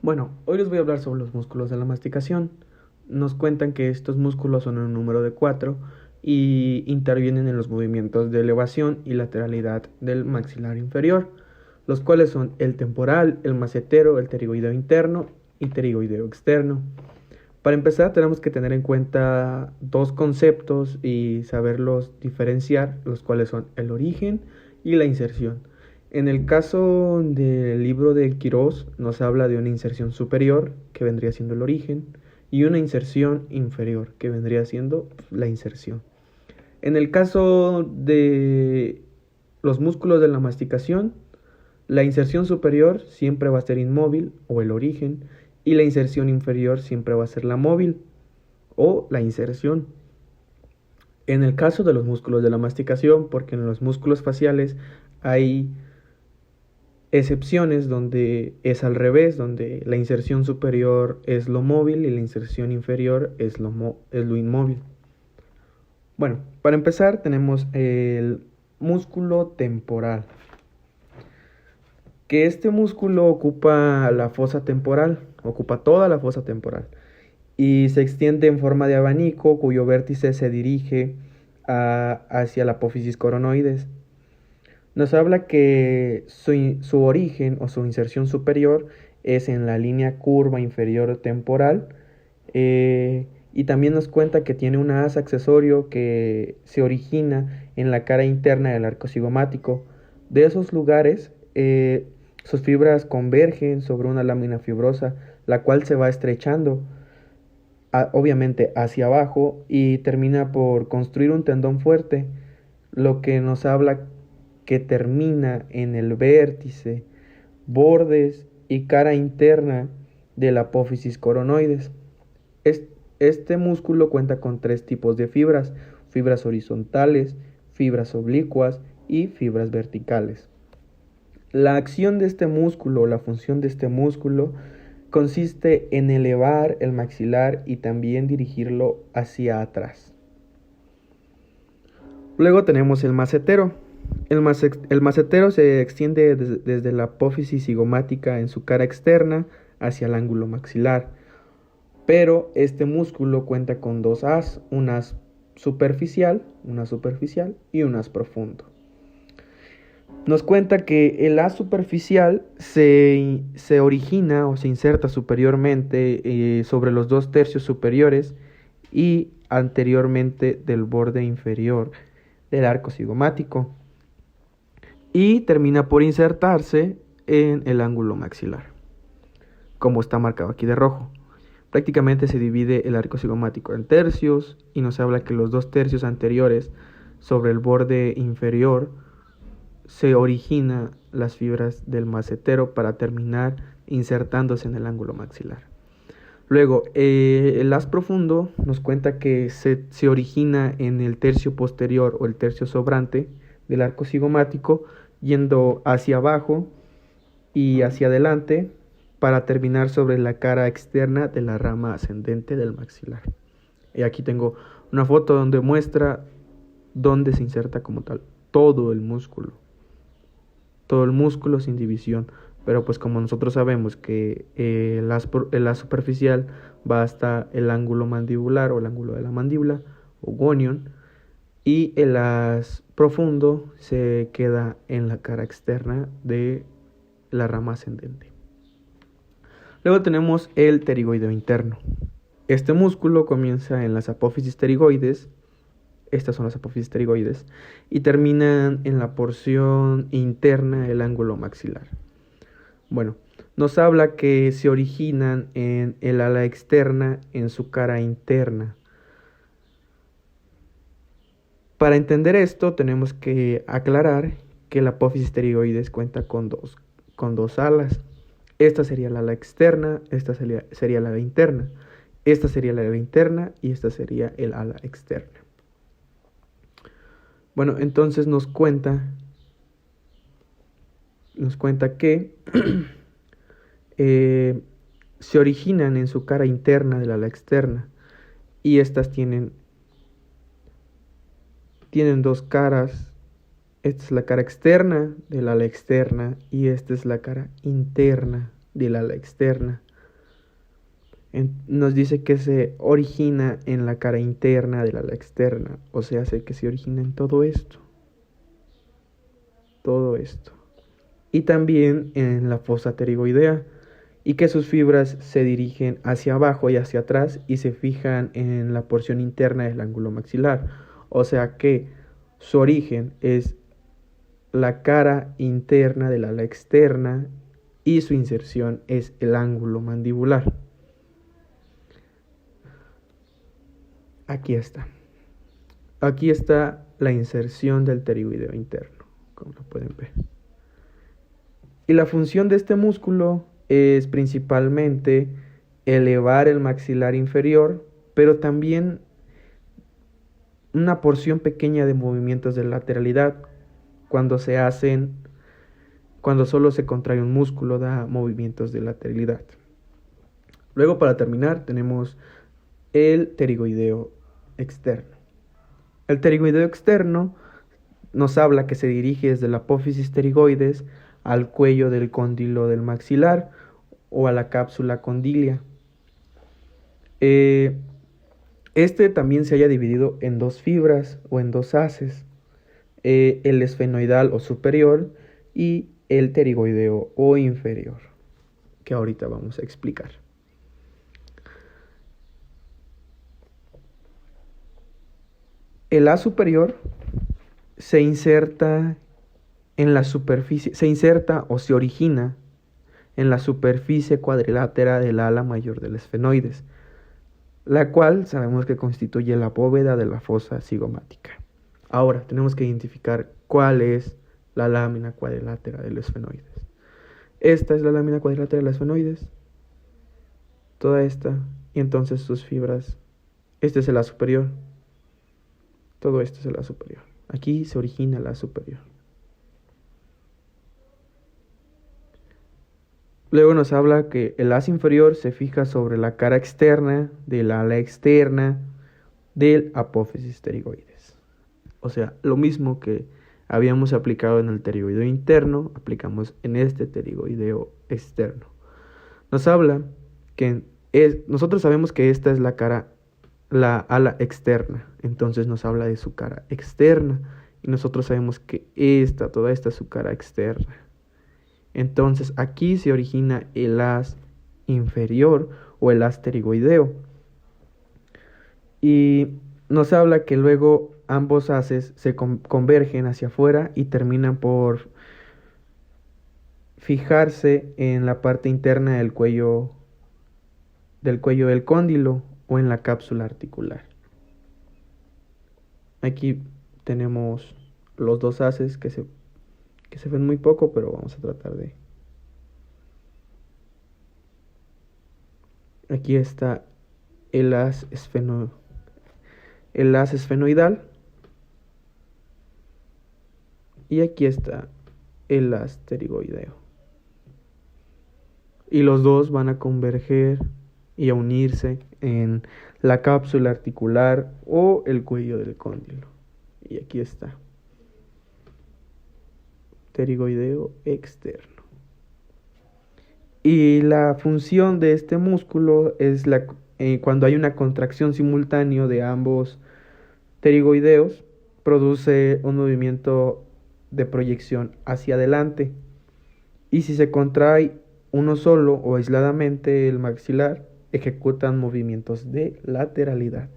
Bueno, hoy les voy a hablar sobre los músculos de la masticación. Nos cuentan que estos músculos son un número de 4 y intervienen en los movimientos de elevación y lateralidad del maxilar inferior, los cuales son el temporal, el macetero, el pterigoideo interno y pterigoideo externo. Para empezar, tenemos que tener en cuenta dos conceptos y saberlos diferenciar, los cuales son el origen y la inserción. En el caso del libro de Quirós, nos habla de una inserción superior, que vendría siendo el origen, y una inserción inferior, que vendría siendo la inserción. En el caso de los músculos de la masticación, la inserción superior siempre va a ser inmóvil o el origen, y la inserción inferior siempre va a ser la móvil o la inserción. En el caso de los músculos de la masticación, porque en los músculos faciales hay excepciones donde es al revés, donde la inserción superior es lo móvil y la inserción inferior es lo inmóvil. Bueno, para empezar tenemos el músculo temporal, que este músculo ocupa la fosa temporal, ocupa toda la fosa temporal y se extiende en forma de abanico cuyo vértice se dirige hacia la apófisis coronoides. Nos habla que su origen o su inserción superior es en la línea curva inferior temporal, y también nos cuenta que tiene un haz accesorio que se origina en la cara interna del arco cigomático. De esos lugares, sus fibras convergen sobre una lámina fibrosa, la cual se va estrechando, obviamente hacia abajo, y termina por construir un tendón fuerte, lo que nos habla que termina en el vértice, bordes y cara interna de la apófisis coronoides. Este músculo cuenta con tres tipos de fibras: fibras horizontales, fibras oblicuas y fibras verticales. La acción de este músculo, la función de este músculo, consiste en elevar el maxilar y también dirigirlo hacia atrás. Luego tenemos el macetero. El macetero se extiende desde la apófisis cigomática en su cara externa hacia el ángulo maxilar, pero este músculo cuenta con dos haz, un haz superficial y un haz profundo. Nos cuenta que el haz superficial se origina o se inserta superiormente sobre los 2/3 superiores y anteriormente del borde inferior del arco cigomático, y termina por insertarse en el ángulo maxilar, como está marcado aquí de rojo. Prácticamente se divide el arco cigomático en tercios y nos habla que los 2/3 anteriores sobre el borde inferior se origina las fibras del macetero para terminar insertándose en el ángulo maxilar. Luego, el haz profundo nos cuenta que se origina en el tercio posterior o el tercio sobrante del arco cigomático, yendo hacia abajo y hacia adelante para terminar sobre la cara externa de la rama ascendente del maxilar. Y aquí tengo una foto donde muestra dónde se inserta como tal todo el músculo sin división. Pero pues como nosotros sabemos que el haz superficial va hasta el ángulo mandibular o el ángulo de la mandíbula o gonion, y el haz profundo se queda en la cara externa de la rama ascendente. Luego tenemos el pterigoideo interno. Este músculo comienza en las apófisis pterigoides. Estas son las apófisis pterigoides y terminan en la porción interna del ángulo maxilar. Bueno, nos habla que se originan en el ala externa en su cara interna. Para entender esto tenemos que aclarar que la apófisis pterigoides cuenta con dos alas. Esta sería la ala externa, esta sería la ala interna. Esta sería la ala interna y esta sería el ala externa. Bueno, entonces nos cuenta que se originan en su cara interna del ala externa, y estas tienen dos caras. Esta es la cara externa del ala externa y esta es la cara interna del ala externa. Nos dice que se origina en la cara interna del ala externa, o sea, sé que se origina en todo esto. Todo esto. Y también en la fosa pterigoidea, y que sus fibras se dirigen hacia abajo y hacia atrás y se fijan en la porción interna del ángulo maxilar. O sea que su origen es la cara interna del ala externa y su inserción es el ángulo mandibular. Aquí está. Aquí está la inserción del pterigoideo interno, como lo pueden ver. Y la función de este músculo es principalmente elevar el maxilar inferior, pero también una porción pequeña de movimientos de lateralidad. Cuando solo se contrae un músculo, da movimientos de lateralidad. Luego, para terminar, tenemos el pterigoideo externo. El pterigoideo externo nos habla que se dirige desde la apófisis pterigoides al cuello del cóndilo del maxilar o a la cápsula condilia. Este también se haya dividido en dos fibras o en dos haces, el esfenoidal o superior y el pterigoideo o inferior, que ahorita vamos a explicar. El haz superior se inserta en la superficie, se inserta o se origina en la superficie cuadrilátera del ala mayor del esfenoides, la cual sabemos que constituye la bóveda de la fosa cigomática. Ahora tenemos que identificar cuál es la lámina cuadrilátera del esfenoides. Esta es la lámina cuadrilátera del esfenoides, toda esta, y entonces sus fibras. Este es el haz superior, todo esto es el haz superior. Aquí se origina el haz superior. Luego nos habla que el haz inferior se fija sobre la cara externa del ala externa del apófisis pterigoides. O sea, lo mismo que habíamos aplicado en el pterigoideo interno, aplicamos en este pterigoideo externo. Nos habla que nosotros sabemos que esta es la ala externa, entonces nos habla de su cara externa, y nosotros sabemos que toda esta es su cara externa. Entonces aquí se origina el haz inferior o el haz pterigoideo. Y nos habla que luego ambos haces se convergen hacia afuera y terminan por fijarse en la parte interna del cuello del cóndilo o en la cápsula articular. Aquí tenemos los dos haces que se ven muy poco, pero vamos a tratar de... Aquí está el haz esfenoidal y aquí está el haz pterigoideo. Y los dos van a converger y a unirse en la cápsula articular o el cuello del cóndilo. Y aquí está. Pterigoideo externo. Y la función de este músculo es cuando hay una contracción simultánea de ambos pterigoideos, produce un movimiento de proyección hacia adelante. Y si se contrae uno solo o aisladamente el maxilar, ejecutan movimientos de lateralidad.